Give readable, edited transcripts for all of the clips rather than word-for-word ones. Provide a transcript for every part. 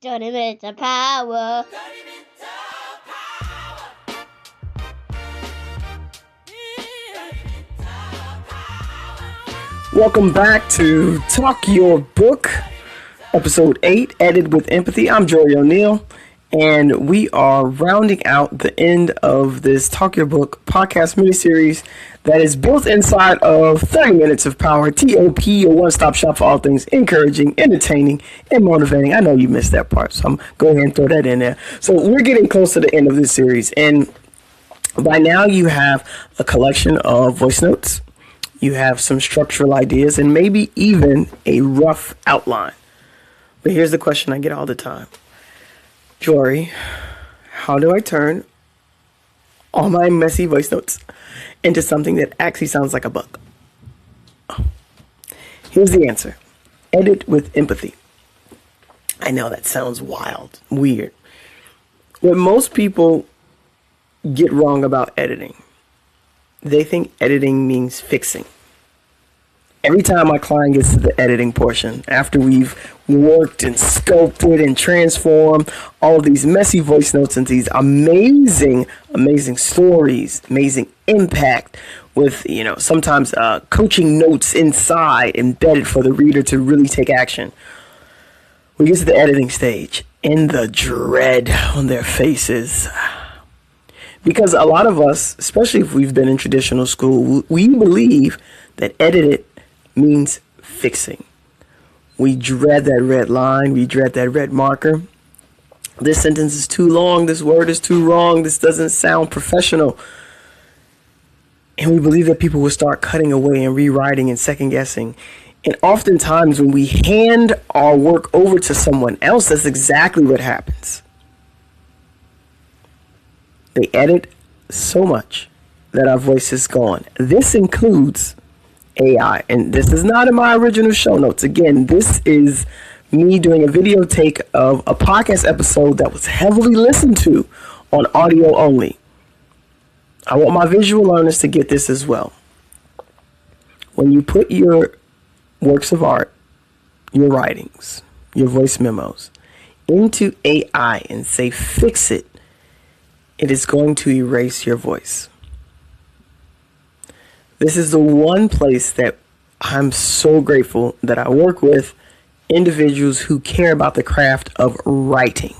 30 minutes of power. Welcome back to Talk Your Book, episode 8, Edit with Empathy. I'm Jory O'Neill, and we are rounding out the end of this Talk Your Book podcast miniseries that is built inside of 30 Minutes of Power, TOP, your one-stop shop for all things encouraging, entertaining, and motivating. I know you missed that part, so I'm going ahead and throw that in there. So we're getting close to the end of this series, and by now you have a collection of voice notes. You have some structural ideas and maybe even a rough outline. But here's the question I get all the time. Jory, how do I turn all my messy voice notes into something that actually sounds like a book? Here's the answer. Edit with empathy. I know that sounds wild, weird. What most people get wrong about editing, they think editing means fixing. Every time my client gets to the editing portion, after we've worked and sculpted and transformed all of these messy voice notes into these amazing stories, amazing impact with, sometimes coaching notes inside embedded for the reader to really take action. We get to the editing stage and the dread on their faces. Because a lot of us, especially if we've been in traditional school, we believe that edit means fixing. We dread that red line. We dread that red marker. This sentence is too long. This word is too wrong. This doesn't sound professional. And we believe that people will start cutting away and rewriting and second guessing. And oftentimes when we hand our work over to someone else, that's exactly what happens. They edit so much that our voice is gone. This includes AI, and this is not in my original show notes. Again, this is me doing a video take of a podcast episode that was heavily listened to on audio only. I want my visual learners to get this as well. When you put your works of art, your writings, your voice memos into AI and say fix it, it is going to erase your voice. This is the one place that I'm so grateful that I work with individuals who care about the craft of writing.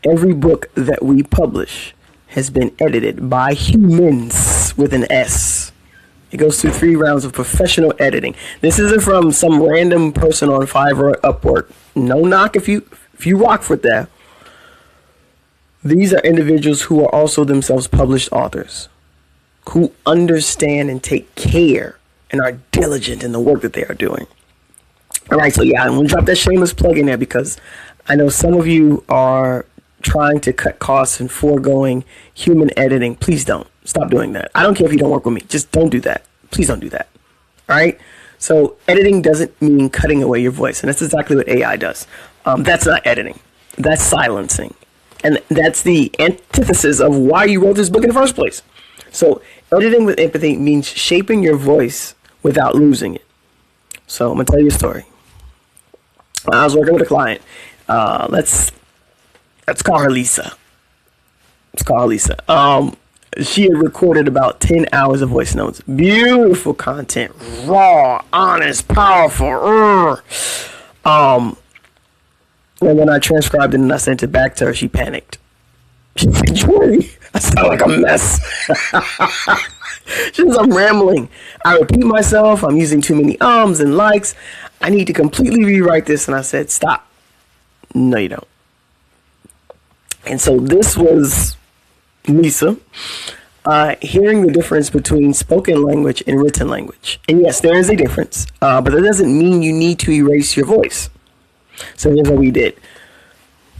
Every book that we publish has been edited by humans with an S. It goes through 3 rounds of professional editing. This isn't from some random person on Fiverr or Upwork. No knock if you rock with that. These are individuals who are also themselves published authors, who understand and take care and are diligent in the work that they are doing. All right, so yeah, I'm going to drop that shameless plug in there because I know some of you are trying to cut costs and foregoing human editing. Please don't. Stop doing that. I don't care if you don't work with me. Just don't do that. Please don't do that. All right? So editing doesn't mean cutting away your voice, and that's exactly what AI does. That's not editing. That's silencing. And that's the antithesis of why you wrote this book in the first place. So editing with empathy means shaping your voice without losing it. So I'm going to tell you a story. I was working with a client. Let's call her Lisa. She had recorded about 10 hours of voice notes. Beautiful content. Raw, honest, powerful. And when I transcribed it and I sent it back to her, she panicked. She said, Jory, I sound like a mess. She says, I'm rambling. I repeat myself. I'm using too many ums and likes. I need to completely rewrite this. And I said, stop. No, you don't. And so this was Lisa hearing the difference between spoken language and written language. And yes, there is a difference, but that doesn't mean you need to erase your voice. So here's what we did.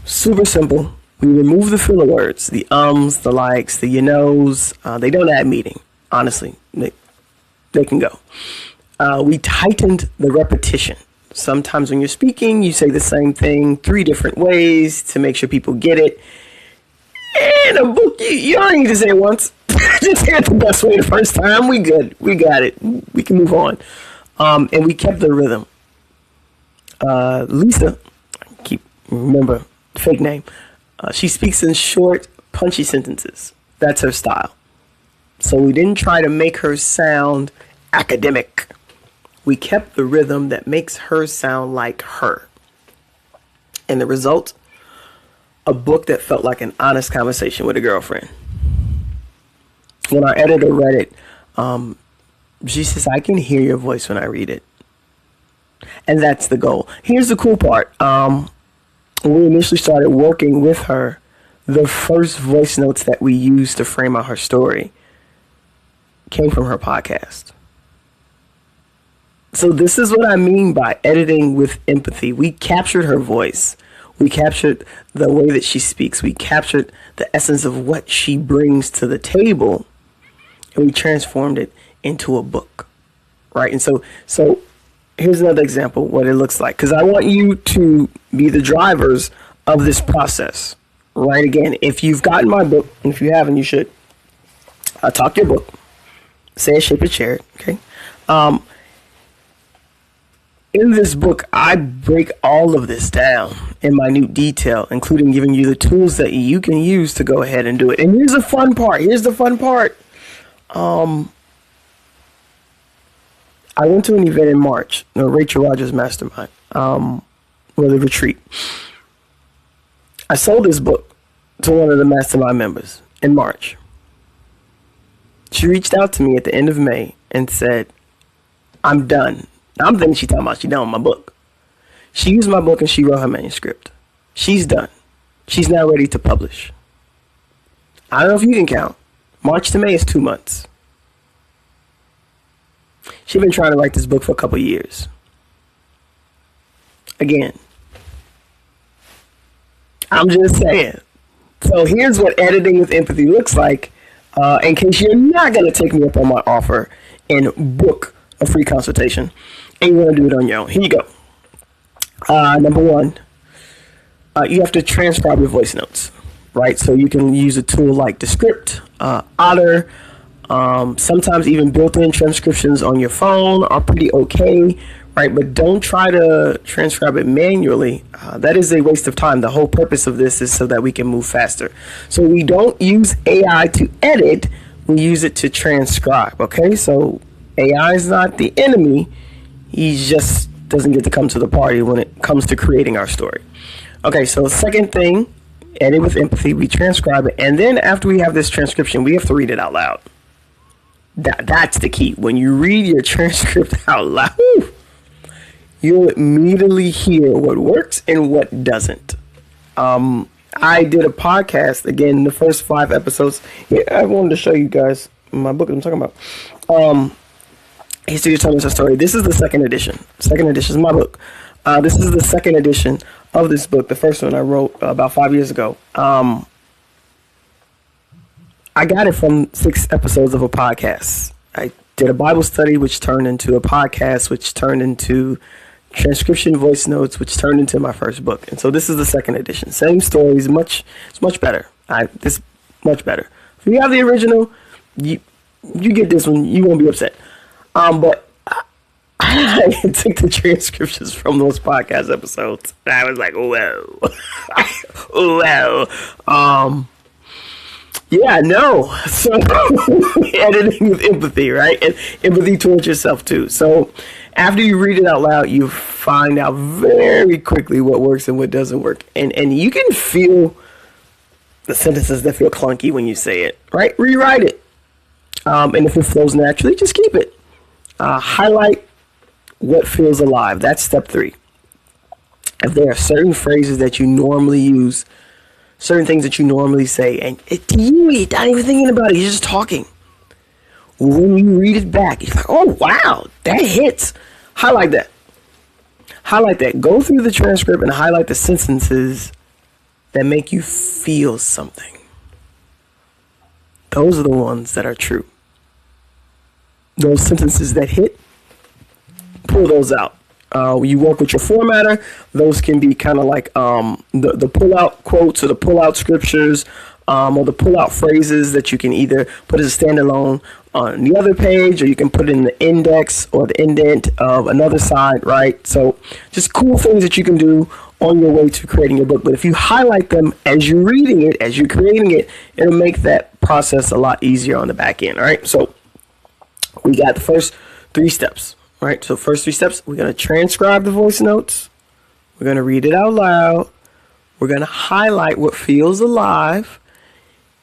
Super simple. We remove the filler words, the ums, the likes, the you knows. They don't add meaning. Honestly, they can go. We tightened the repetition. Sometimes when you're speaking, you say the same thing 3 different ways to make sure people get it. In a book, you don't need to say it once. Just say it the best way the first time. We good. We got it. We can move on. And we kept the rhythm. Lisa, Remember, fake name. She speaks in short, punchy sentences. That's her style. So we didn't try to make her sound academic. We kept the rhythm that makes her sound like her. And the result, a book that felt like an honest conversation with a girlfriend. When our editor read it, she says, I can hear your voice when I read it. And that's the goal. Here's the cool part. When we initially started working with her, the first voice notes that we used to frame out her story came from her podcast. So this is what I mean by editing with empathy. We captured her voice. We captured the way that she speaks. We captured the essence of what she brings to the table, and we transformed it into a book, right? And so here's another example what it looks like, because I want you to be the drivers of this process, right? Again, if you've gotten my book, and if you haven't, you should talk your book. Say it, shape it, share it, okay? In this book, I break all of this down in minute detail, including giving you the tools that you can use to go ahead and do it. And here's the fun part. I went to an event in March, Rachel Rogers Mastermind, with a retreat. I sold this book to one of the mastermind members in March. She reached out to me at the end of May and said, I'm done. I'm thinking she's talking about she done with my book. She used my book and she wrote her manuscript. She's done. She's now ready to publish. I don't know if you can count. March to May is 2 months. She's been trying to write this book for a couple of years. Again, I'm just saying. So here's what editing with empathy looks like. In case you're not going to take me up on my offer and book a free consultation and you want to do it on your own. Here you go. Number one, you have to transcribe your voice notes, right? So you can use a tool like Descript, Otter. Sometimes even built-in transcriptions on your phone are pretty okay, right? But don't try to transcribe it manually. That is a waste of time. The whole purpose of this is so that we can move faster. So we don't use AI to edit. We use it to transcribe, okay? So AI is not the enemy. He just doesn't get to come to the party when it comes to creating our story. Okay, so second thing, edit with empathy. We transcribe it. And then after we have this transcription, we have to read it out loud. That's the key. When you read your transcript out loud, you'll immediately hear what works and what doesn't. I did a podcast, again, the first 5 episodes. Yeah, I wanted to show you guys my book that I'm talking about. History of Telling Us a Story. This is the second edition. Second edition is my book. This is the second edition of this book. The first one I wrote about 5 years ago. I got it from 6 episodes of a podcast. I did a Bible study, which turned into a podcast, which turned into transcription voice notes, which turned into my first book. And so this is the second edition. Same stories, it's much better. This much better. If you have the original, you get this one, you won't be upset. But I took the transcriptions from those podcast episodes, and I was like, whoa, whoa. Yeah, no. So editing with empathy, right? And empathy towards yourself too. So after you read it out loud, you find out very quickly what works and what doesn't work. And you can feel the sentences that feel clunky when you say it, right? Rewrite it. And if it flows naturally, just keep it. Highlight what feels alive. That's step 3. If there are certain phrases that you normally use, certain things that you normally say, and to you, you're not even thinking about it, you're just talking. When you read it back, you're like, oh, wow, that hits. Highlight that. Highlight that. Go through the transcript and highlight the sentences that make you feel something. Those are the ones that are true. Those sentences that hit, pull those out. You work with your formatter. Those can be kind of like the pull-out quotes or the pull-out scriptures or the pull-out phrases that you can either put as a standalone on the other page, or you can put it in the index or the indent of another side, right? So just cool things that you can do, on your way to creating your book. But if you highlight them as you're reading it, as you're creating it, it'll make that process a lot easier on the back end. All right. So we got the first 3 steps. All right. So first 3 steps, we're going to transcribe the voice notes. We're going to read it out loud. We're going to highlight what feels alive.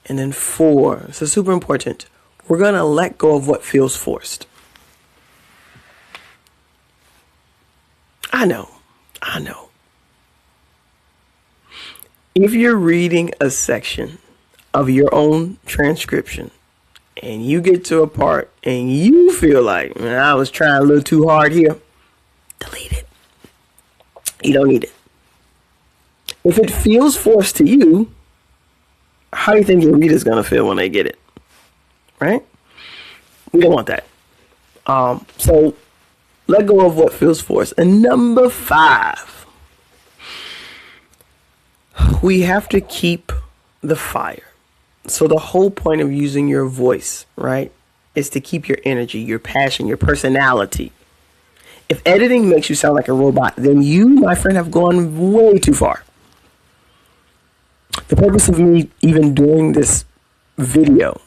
And then 4, this is super important, we're going to let go of what feels forced. I know. If you're reading a section of your own transcription and you get to a part and you feel like, man, I was trying a little too hard here, delete it. You don't need it. If it feels forced to you, how do you think your reader's going to feel when they get it? Right? We don't want that. So let go of what feels forced. And number 5, we have to keep the fire. So the whole point of using your voice, right, is to keep your energy, your passion, your personality. If editing makes you sound like a robot, then you, my friend, have gone way too far. The purpose of me even doing this video,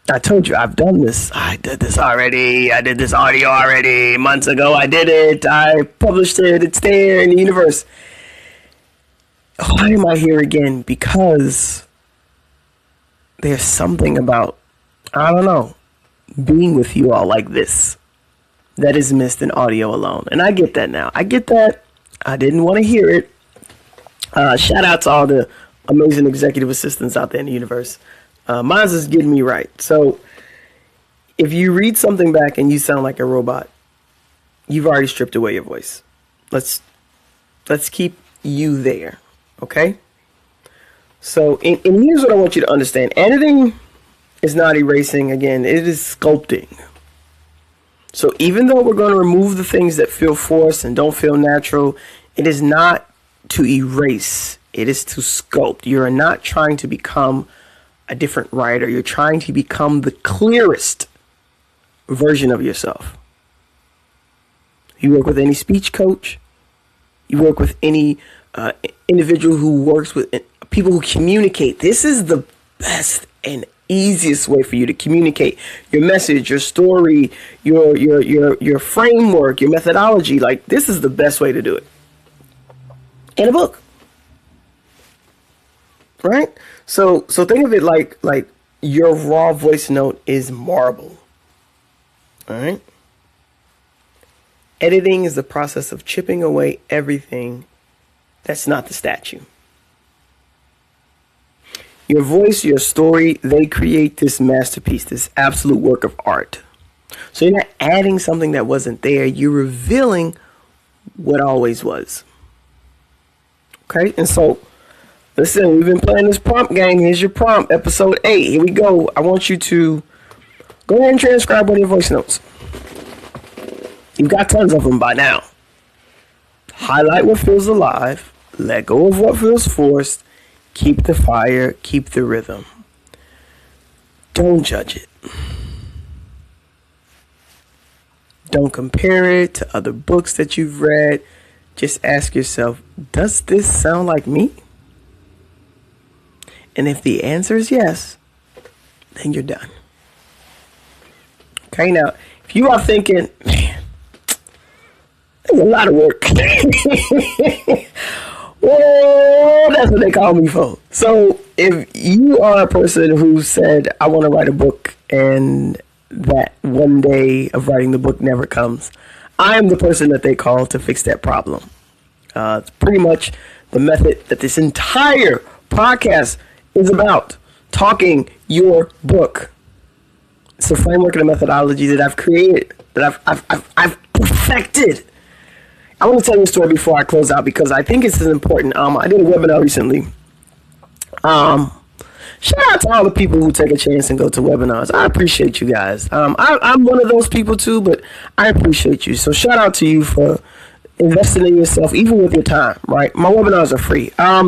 I told you I've done this. I did this already. I did this audio already. Months ago, I did it. I published it. It's there in the universe. Why am I here again? Because there's something about, I don't know, being with you all like this that is missed in audio alone. And I get that now. I get that. I didn't want to hear it. Shout out to all the amazing executive assistants out there in the universe. Mine's is getting me right. So if you read something back and you sound like a robot, you've already stripped away your voice. Let's keep you there. Okay? So and here's what I want you to understand. Editing is not erasing. Again, it is sculpting. So even though we're going to remove the things that feel forced and don't feel natural, it is not to erase. It is to sculpt. You are not trying to become a different writer. You're trying to become the clearest version of yourself. You work with any speech coach. You work with any individual who works with people who communicate. This is the best and easiest way for you to communicate your message, your story, your framework, your methodology. Like, this is the best way to do it. In a book. Right? So think of it like your raw voice note is marble. All right? Editing is the process of chipping away everything that's not the statue. Your voice, your story, they create this masterpiece, this absolute work of art. So you're not adding something that wasn't there. You're revealing what always was. Okay? And so, listen, we've been playing this prompt game. Here's your prompt, episode 8. Here we go. I want you to go ahead and transcribe one of your voice notes. You've got tons of them by now. Highlight what feels alive. Let go of what feels forced. Keep the fire. Keep the rhythm. Don't judge it. Don't compare it to other books that you've read. Just ask yourself, does this sound like me? And if the answer is yes, then you're done. Okay, now, if you are thinking, man, there's a lot of work. Well, that's what they call me for. So if you are a person who said, I want to write a book, and that one day of writing the book never comes, I am the person that they call to fix that problem. It's pretty much the method that this entire podcast is about. Talking your book. It's a framework and a methodology that I've created, that I've perfected. I want to tell you a story before I close out because I think it's important. I did a webinar recently. Shout out to all the people who take a chance and go to webinars. I appreciate you guys. I'm one of those people too, but I appreciate you. So shout out to you for investing in yourself, even with your time, right? My webinars are free. On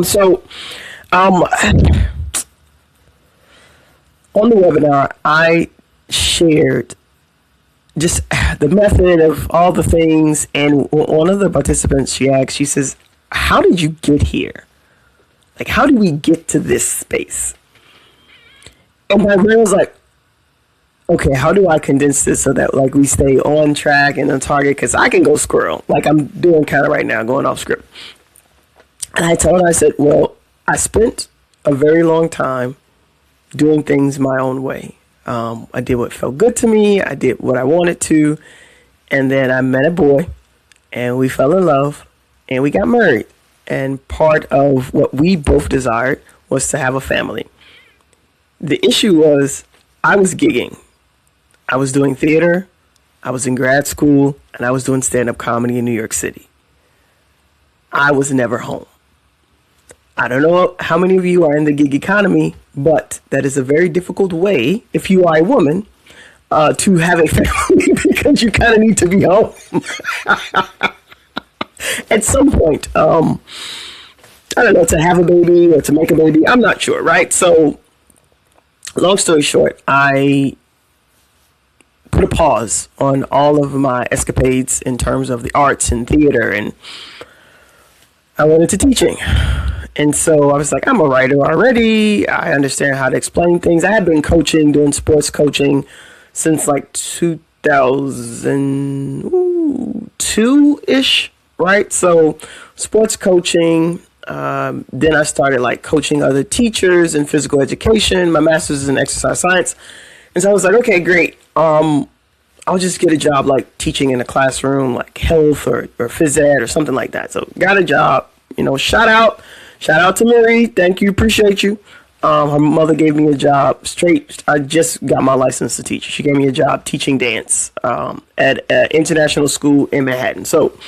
the webinar, I shared just the method of all the things, and one of the participants, she says, how did you get here? Like, how did we get to this space? And my brain was like, okay, how do I condense this so that like we stay on track and on target? Because I can go squirrel, like I'm doing kind of right now, going off script. And I told her, I said, well, I spent a very long time doing things my own way. I did what felt good to me. I did what I wanted to. And then I met a boy and we fell in love and we got married. And part of what we both desired was to have a family. The issue was I was gigging. I was doing theater. I was in grad school and I was doing stand-up comedy in New York City. I was never home. I don't know how many of you are in the gig economy, but that is a very difficult way, if you are a woman, to have a family because you kind of need to be home at some point. I don't know, to have a baby or to make a baby. I'm not sure, right? So, long story short, I put a pause on all of my escapades in terms of the arts and theater, and I went into teaching. And so I was like, I'm a writer already. I understand how to explain things. I had been coaching, doing sports coaching since like 2002-ish, right? So sports coaching. Then I started like coaching other teachers in physical education. My master's is in exercise science. And so I was like, okay, great. I'll just get a job like teaching in a classroom, like health or phys ed or something like that. So got a job, shout out to Mary. Thank you. Appreciate you. Her mother gave me a job straight. I just got my license to teach. She gave me a job teaching dance at an international school in Manhattan. So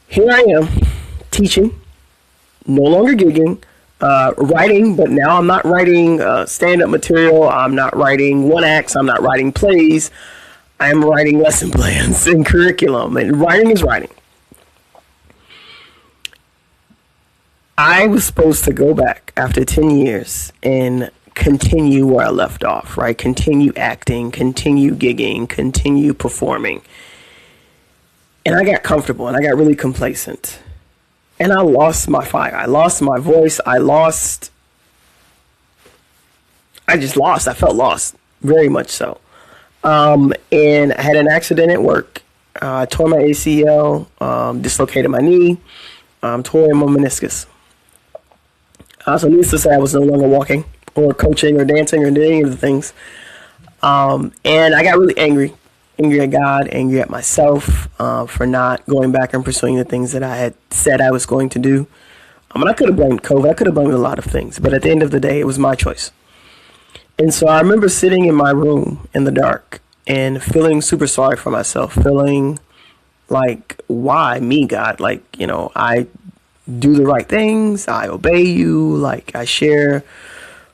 here I am teaching, no longer gigging, writing, but now I'm not writing stand-up material. I'm not writing one acts. I'm not writing plays. I am writing lesson plans and curriculum, and writing is writing. I was supposed to go back after 10 years and continue where I left off, right? Continue acting, continue gigging, continue performing. And I got comfortable and I got really complacent. And I lost my fire. I lost my voice. I just lost. I felt lost, very much so. And I had an accident at work. I tore my ACL, dislocated my knee, tore my meniscus. So needless to say, I was no longer walking or coaching or dancing or doing any of the things. And I got really angry at God, angry at myself for not going back and pursuing the things that I had said I was going to do. And I could have blamed COVID. I could have blamed a lot of things. But at the end of the day, it was my choice. And so I remember sitting in my room in the dark and feeling super sorry for myself, feeling like, why me, God? Like, I do the right things. I obey you. Like, I share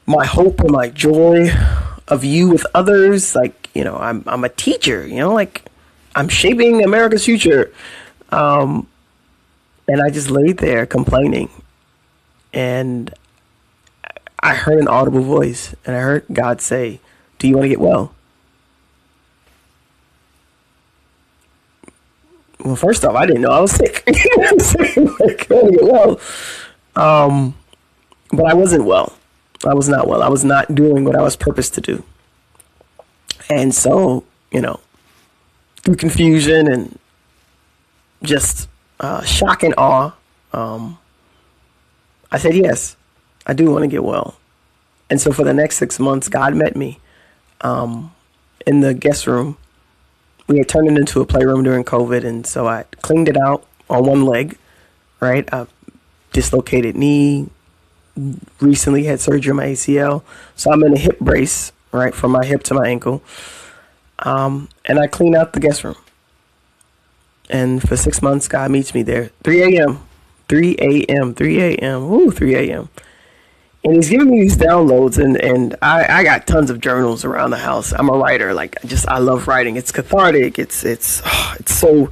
my hope and my joy of you with others. Like, I'm a teacher, like I'm shaping America's future. And I just laid there complaining. And I heard an audible voice and I heard God say, do you want to get well? Well, first off, I didn't know I was sick. Like, I want to get well. But I wasn't well. I was not well. I was not doing what I was purposed to do. And so, through confusion and just shock and awe, I said, yes, I do want to get well. And so for the next 6 months, God met me in the guest room. We had turned it into a playroom during COVID. And so I cleaned it out on one leg, right? Dislocated knee, recently had surgery on my ACL. So I'm in a hip brace, right, from my hip to my ankle. And I clean out the guest room. And for 6 months, God meets me there. 3 a.m. Ooh, 3 a.m. And he's giving me these downloads, and I got tons of journals around the house. I'm a writer. Like, I love writing. It's cathartic. It's so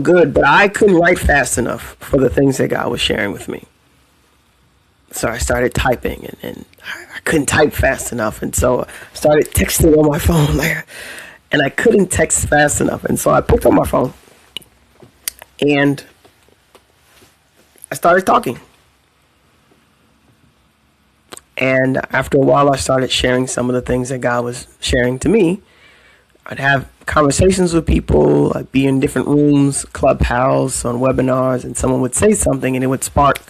good. But I couldn't write fast enough for the things that God was sharing with me. So I started typing, and I couldn't type fast enough. And so I started texting on my phone, and I couldn't text fast enough. And so I picked up my phone, and started talking. And after a while, I started sharing some of the things that God was sharing to me. I'd have conversations with people. I'd be in different rooms, Clubhouse, on webinars, and someone would say something and it would spark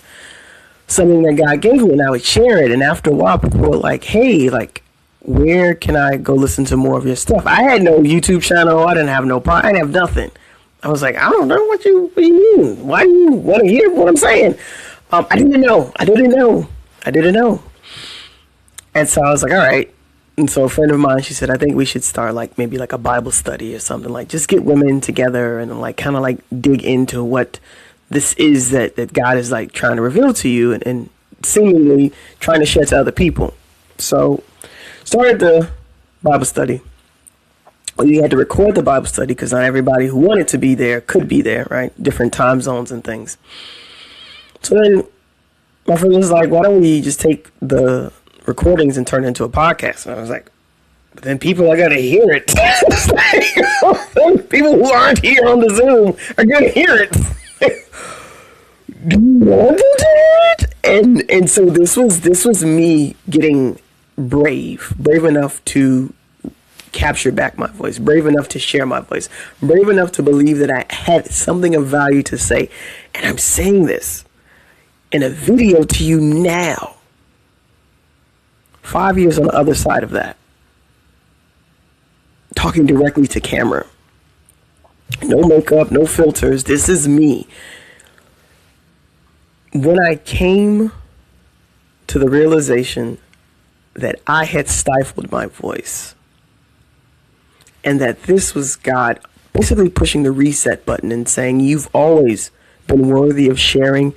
something that God gave me, and I would share it. And after a while, people were like, hey, like, where can I go listen to more of your stuff? I had no YouTube channel. I didn't have no I didn't have nothing. I was like, I don't know what you mean. Why do you want to hear what I'm saying? I didn't know. And so I was like, all right. And so a friend of mine, she said, I think we should start like maybe like a Bible study or something, like just get women together and like kind of like dig into what this is that God is like trying to reveal to you and seemingly trying to share to other people. So started the Bible study. We had to record the Bible study because not everybody who wanted to be there could be there, right? Different time zones and things. So then my friend was like, why don't we just take the recordings and turn it into a podcast? And I was like, but then people are going to hear it. People who aren't here on the Zoom are going to hear it. Do you want to do it? And so this was me getting brave enough to capture back my voice, brave enough to share my voice, brave enough to believe that I had something of value to say. And I'm saying this in a video to you now, 5 years on the other side of that, talking directly to camera, no makeup, no filters. This is me. When I came to the realization that I had stifled my voice and that this was God basically pushing the reset button and saying, you've always been worthy of sharing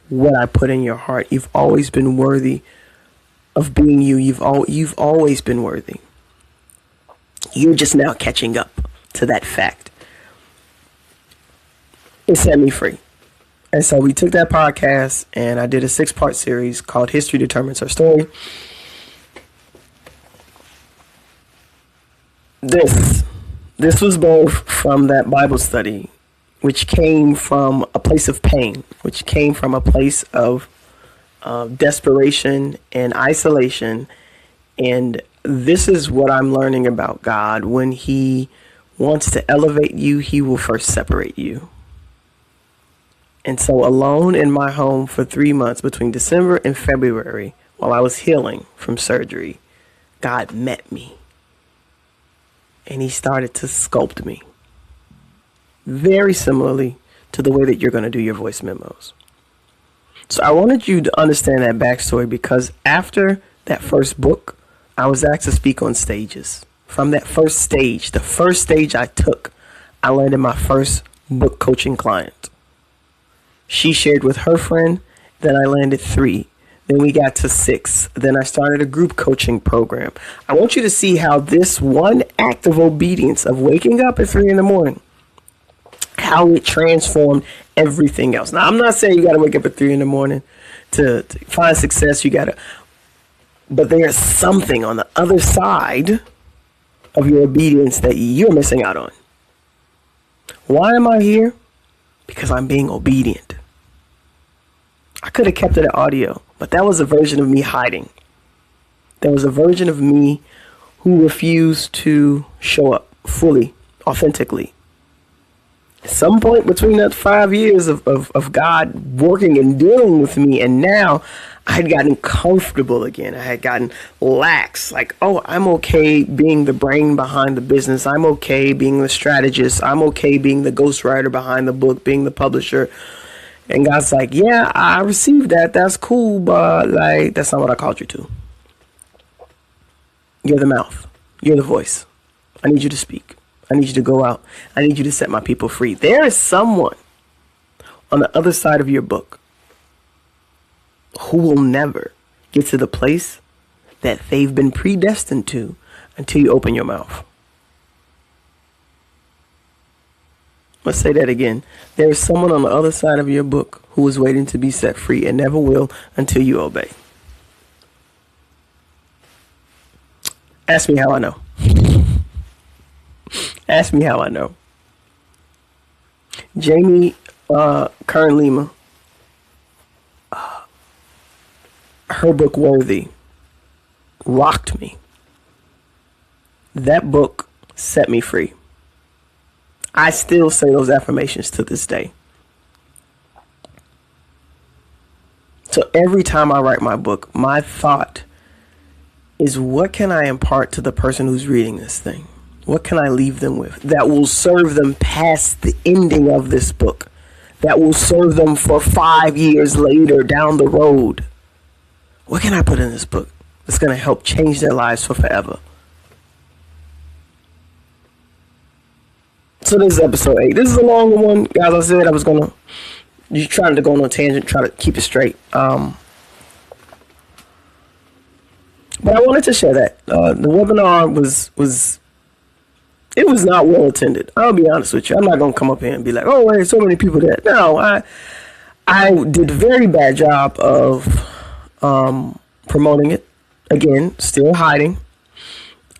what I put in your heart. You've always been worthy of being you. You've always been worthy. You're just now catching up to that fact. It set me free. And so we took that podcast and I did a 6-part series called History Determines Our Story. This was both from that Bible study, which came from a place of pain, which came from a place of desperation and isolation. And this is what I'm learning about God. When he wants to elevate you, he will first separate you. And so alone in my home for 3 months between December and February, while I was healing from surgery, God met me. And he started to sculpt me. Very similarly to the way that you're going to do your voice memos. So I wanted you to understand that backstory because after that first book, I was asked to speak on stages. From that first stage, the first stage I took, I landed my first book coaching client. She shared with her friend, then I landed 3. Then we got to 6. Then I started a group coaching program. I want you to see how this one act of obedience of waking up at 3 in the morning, how it transformed everything else. Now, I'm not saying you got to wake up at 3 in the morning to find success. But there's something on the other side of your obedience that you're missing out on. Why am I here? Because I'm being obedient. I could have kept it at audio, but that was a version of me hiding. There was a version of me who refused to show up fully, authentically. At some point between that 5 years of God working and dealing with me, and now I had gotten comfortable again. I had gotten lax. Like, oh, I'm okay being the brain behind the business. I'm okay being the strategist. I'm okay being the ghostwriter behind the book, being the publisher. And God's like, yeah, I received that. That's cool, but like, that's not what I called you to. You're the mouth. You're the voice. I need you to speak. I need you to go out. I need you to set my people free. There is someone on the other side of your book who will never get to the place that they've been predestined to until you open your mouth. Let's say that again. There is someone on the other side of your book who is waiting to be set free and never will until you obey. Ask me how I know. Ask me how I know. Jamie Kern Lima her book Worthy rocked me. That book set me free. I still say those affirmations to this day. So every time I write my book, my thought is, what can I impart to the person who's reading this thing? What can I leave them with that will serve them past the ending of this book? That will serve them for 5 years later down the road? What can I put in this book that's going to help change their lives for forever? So this is episode 8. This is a longer one. As I said, I was going to, you're trying to go on a tangent, try to keep it straight. But I wanted to share that. The webinar was it was not well attended. I'll be honest with you. I'm not going to come up here and be like, oh, there's so many people there. No, I did a very bad job of promoting it. Again, still hiding,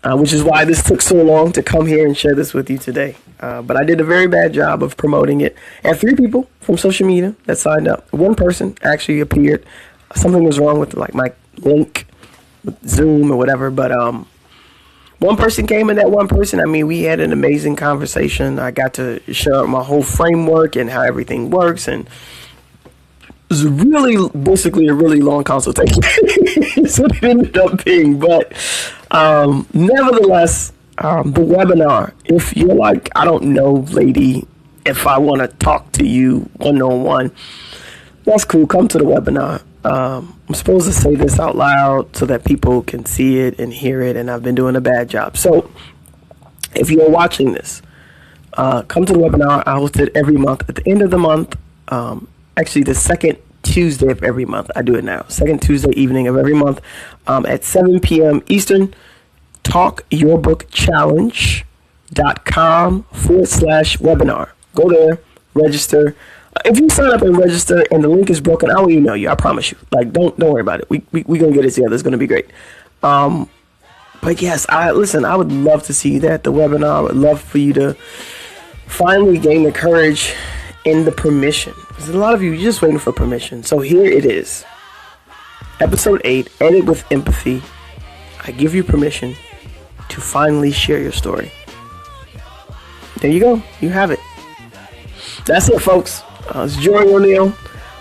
which is why this took so long to come here and share this with you today. But I did a very bad job of promoting it. I had 3 people from social media that signed up. 1 person actually appeared. Something was wrong with like my link, with Zoom or whatever. But 1 person came, and that 1 person, I mean, we had an amazing conversation. I got to share my whole framework and how everything works, and it was really basically a really long consultation. So it ended up being, but nevertheless, the webinar, if you're like, I don't know, lady, if I want to talk to you one-on-one, that's cool. Come to the webinar. I'm supposed to say this out loud so that people can see it and hear it, and I've been doing a bad job. So if you're watching this, come to the webinar. I host it every month at the end of the month. Actually, the second Tuesday of every month. I do it now. Second Tuesday evening of every month at 7 p.m. Eastern. talkyourbookchallenge.com/webinar. Go there, register. If you sign up and register and the link is broken, I will email you. I promise you. Like, don't worry about it. We gonna get it together. It's gonna be great. But yes, I would love to see that, the webinar. I would love for you to finally gain the courage and the permission. Because a lot of you, you're just waiting for permission. So here it is. Episode 8, Edit with Empathy. I give you permission to finally share your story. There you go. You have it. That's it, folks. It's Jory O'Neill.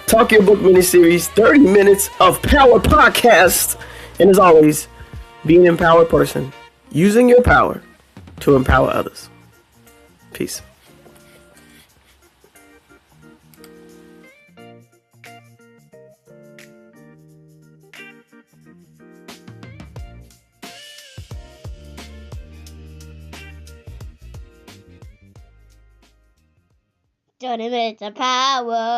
Talk Your Book miniseries, 30 minutes of power podcast. And as always, be an empowered person, using your power to empower others. Peace. Johnny minutes of power.